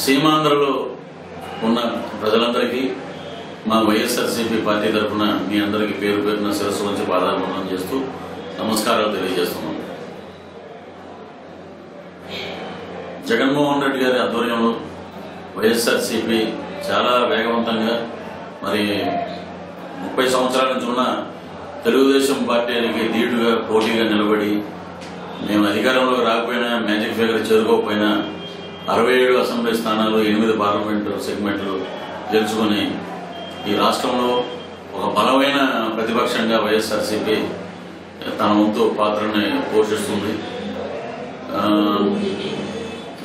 సీమాంధ్రలో ఉన్న ప్రజలందరికీ మా వైఎస్ఆర్సీపీ పార్టీ తరఫున మీ అందరికీ పేరు పేరున శిరస్సు వంచి పాదాభివందనం చేస్తూ నమస్కారాలు తెలియజేస్తున్నాం. జగన్మోహన్ రెడ్డి గారి ఆధ్వర్యంలో వైఎస్ఆర్సీపీ చాలా వేగవంతంగా మరి 30 సంవత్సరాల నుంచి ఉన్న తెలుగుదేశం పార్టీకి ధీటుగా పోటీగా నిలబడి మేము అధికారంలోకి రాకపోయినా మ్యాజిక్ ఫిగర్ చేరుకోకపోయినా 67 అసెంబ్లీ స్థానాలు 8 పార్లమెంటు సెగ్మెంట్లు గెలుచుకుని ఈ రాష్ట్రంలో ఒక బలమైన ప్రతిపక్షంగా వైఎస్ఆర్సీపీ తన వంతు పాత్రని పోషిస్తుంది.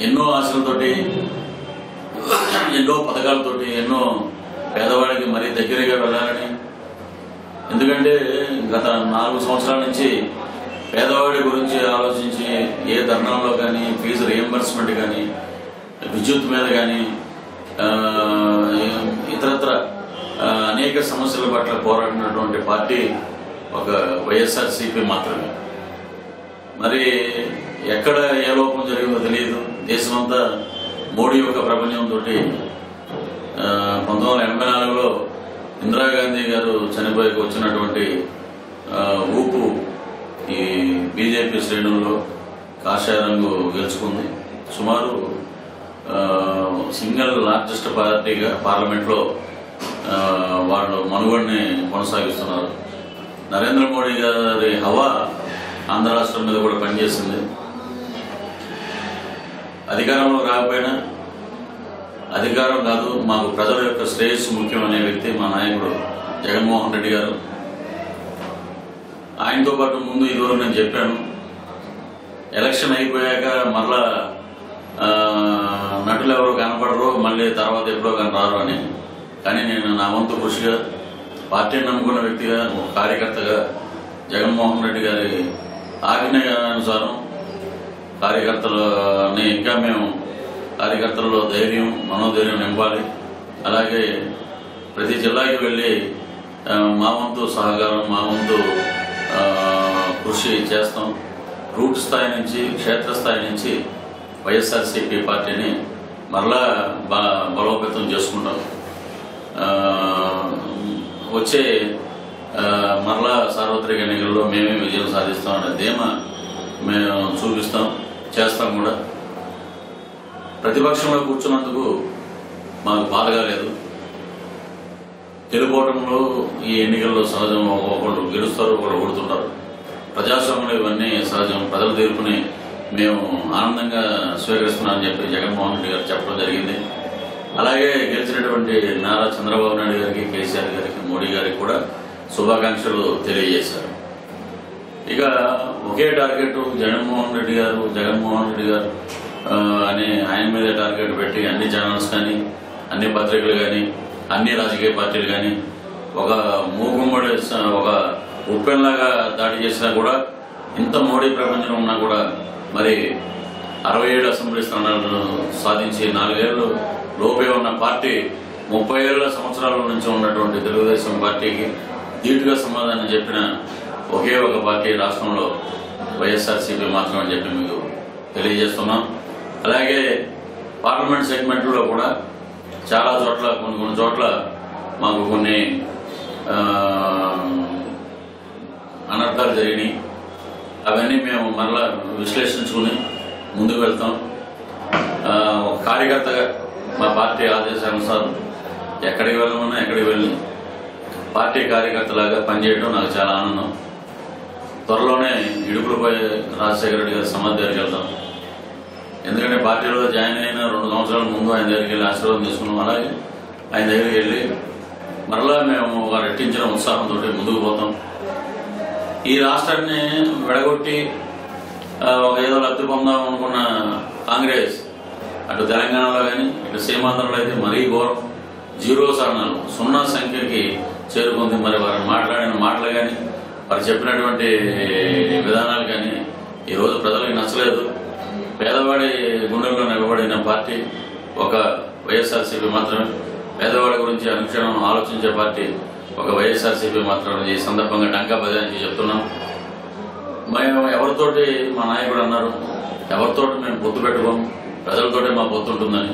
ఎన్నో ఆశలతోటి ఎన్నో పథకాలతోటి ఎన్నో పేదవాడికి మరీ దగ్గరగా వెళ్ళాలని, ఎందుకంటే గత 4 సంవత్సరాల నుంచి పేదవాడి గురించి ఆలోచించి ఏ ధర్నాల్లో కానీ ఫీజు రియంబర్స్మెంట్ కానీ విద్యుత్ మీద కానీ ఇతరత్ర అనేక సమస్యల పట్ల పోరాడినటువంటి పార్టీ ఒక వైఎస్ఆర్సీపీ మాత్రమే. మరి ఎక్కడ ఏ లోపం జరిగిందో తెలియదు. దేశమంతా మోడీ యొక్క ప్రపంచంతో 1984లో ఇందిరాగాంధీ గారు చనిపోయి వచ్చినటువంటి ఊపు ఈ బీజేపీ శ్రేణుల్లో కాషాయ రంగు గెలుచుకుంది. సుమారు సింగిల్ లార్జెస్ట్ పార్టీగా పార్లమెంట్లో వాళ్ళు మనుగడని కొనసాగిస్తున్నారు. నరేంద్ర మోడీ గారి హవా ఆంధ్ర రాష్ట్రం మీద కూడా పనిచేసింది. అధికారంలో రాకపోయినా అధికారం కాదు, మాకు ప్రజల యొక్క శ్రేయస్సు ముఖ్యమనే వ్యక్తి మా నాయకుడు జగన్మోహన్ రెడ్డి గారు. ఆయనతో పాటు ముందు ఇదివరకు నేను చెప్పాను, ఎలక్షన్ అయిపోయాక మరలా నటులు ఎవరు కనపడరు, మళ్ళీ తర్వాత ఎప్పుడో కానీ రారు అని. కానీ నేను నా వంతు కృషిగా పార్టీని నమ్ముకున్న వ్యక్తిగా ఒక కార్యకర్తగా జగన్మోహన్ రెడ్డి గారి ఆజ్ఞానుసారం కార్యకర్తలని ఇంకా మేము కార్యకర్తలలో ధైర్యం మనోధైర్యం నింపాలి. అలాగే ప్రతి జిల్లాకి వెళ్ళి మా వంతు సహకారం మా వంతు కృషి చేస్తాం. రూట్ స్థాయి నుంచి క్షేత్రస్థాయి నుంచి వైఎస్ఆర్సీపీ పార్టీని మరలా బలోపేతం చేసుకుంటాం. వచ్చే మరలా సార్వత్రిక ఎన్నికల్లో మేమే విజయం సాధిస్తామనే ధీమా మేము చూపిస్తాం, చేస్తాం కూడా. ప్రతిపక్షంలో కూర్చున్నందుకు మాకు బాధగా లేదు. గెలుపోవడంలో ఈ ఎన్నికల్లో సహజం. ఒకళ్ళు గెలుస్తారు, ఒకళ్ళు ఓడుతుంటారు. ప్రజాస్వామ్యంలో ఇవన్నీ సహజం. ప్రజల తీర్పుని మేము ఆనందంగా స్వీకరిస్తున్నామని చెప్పి జగన్మోహన్ రెడ్డి గారు చెప్పడం జరిగింది. అలాగే గెలిచినటువంటి నారా చంద్రబాబు నాయుడు గారికి, కేసీఆర్ గారికి, మోడీ గారికి కూడా శుభాకాంక్షలు తెలియజేశారు. ఇక ఒకే టార్గెట్ జగన్మోహన్ రెడ్డి గారు అని ఆయన మీద టార్గెట్ పెట్టి అన్ని ఛానల్స్ కానీ అన్ని పత్రికలు కానీ అన్ని రాజకీయ పార్టీలు కానీ ఒక మూగుమ్మడి ఒక ఉప్పెన్లాగా దాడి చేసినా కూడా, ఇంత మోడీ ప్రపంచం ఉన్నా కూడా మరి 67 అసెంబ్లీ స్థానాలను సాధించి 4 ఏళ్ళు లోపే ఉన్న పార్టీ 30 సంవత్సరాల నుంచి ఉన్నటువంటి తెలుగుదేశం పార్టీకి ధీటుగా సమాధానం చెప్పిన ఒకే ఒక పార్టీ రాష్ట్రంలో వైఎస్ఆర్సీపీ మాత్రం అని చెప్పి మీకు తెలియజేస్తున్నాం. అలాగే పార్లమెంట్ సెగ్మెంట్లో కూడా చాలా చోట్ల కొన్ని చోట్ల మాకు కొన్ని అనర్థాలు జరిగినాయి. అవన్నీ మేము మరలా విశ్లేషించుకుని ముందుకు వెళ్తాం. ఒక కార్యకర్తగా మా పార్టీ ఆదేశానుసారం ఎక్కడికి వెళ్ళమన్నా ఎక్కడికి వెళ్ళి పార్టీ కార్యకర్తలాగా పనిచేయడం నాకు చాలా ఆనందం. త్వరలోనే ఇడుపులపై రాజశేఖర రెడ్డి గారి సమాధి దగ్గరికి వెళ్తాం. ఎందుకంటే పార్టీలో జాయిన్ అయిన 2 సంవత్సరాల ముందు ఆయన దగ్గరికి వెళ్ళి ఆశీర్వాదం తీసుకున్నాం. అలాగే ఆయన దగ్గరికి వెళ్ళి మరలా మేము ఒక రెట్టించిన ఉత్సాహంతో ముందుకు పోతాం. ఈ రాష్ట్రాన్ని విడగొట్టి ఏదో లబ్ధి పొందాం అనుకున్న కాంగ్రెస్ అటు తెలంగాణలో కానీ ఇటు సీమాంధ్రలో అయితే మరీ ఘోరం. 0 స్థానాలు 0 సంఖ్యకి చేరుకుంది. మరి వారు మాట్లాడిన మాటలు కానీ వారు చెప్పినటువంటి విధానాలు కానీ ఈరోజు ప్రజలకు నచ్చలేదు. పేదవాడి గుండెల్లో నిలబడిన పార్టీ ఒక వైఎస్ఆర్సీపీ మాత్రమే. పేదవాడి గురించి అనుక్షణం ఆలోచించే పార్టీ ఒక వైఎస్ఆర్సీపీ మాత్రమే. ఈ సందర్భంగా టంకా బజాయించి చెప్తున్నాం. మేము ఎవరితోటి మా నాయకుడు అన్నారు, ఎవరితోటి మేము పొత్తు పెట్టుకోము, ప్రజలతోటే మా పొత్తు ఉంటుందని.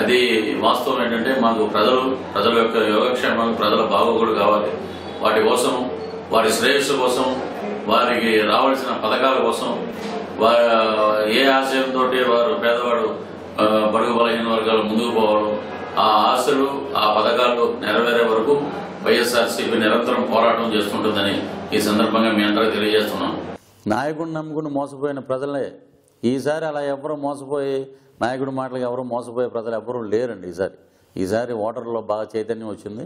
అది వాస్తవం ఏంటంటే మాకు ప్రజల యొక్క యోగక్షేమాలు, ప్రజల బాగోగులు కావాలి. వాటి కోసం, వారి శ్రేయస్సు కోసం, వారికి రావాల్సిన పథకాల కోసం, ఏ ఆశయంతో వారు పేదవాడు, బడుగు బలహీన వర్గాలు ముందుకు పోవడం, ఆ ఆశలు, ఆ పథకాలు నెరవేరే వరకు వైఎస్ఆర్సీపీ నిరంతరం పోరాటం చేస్తుంటుందని ఈ సందర్భంగా మీ అందరికీ తెలియజేస్తున్నాం. నాయకుడిని నమ్ముకుని మోసపోయిన ప్రజలే ఈసారి అలా ఎవరు మోసపోయి, నాయకుడి మాటలకు ఎవరు మోసపోయే ప్రజలు ఎవరు లేరండి. ఈసారి ఓటర్లో బాగా చైతన్యం వచ్చింది.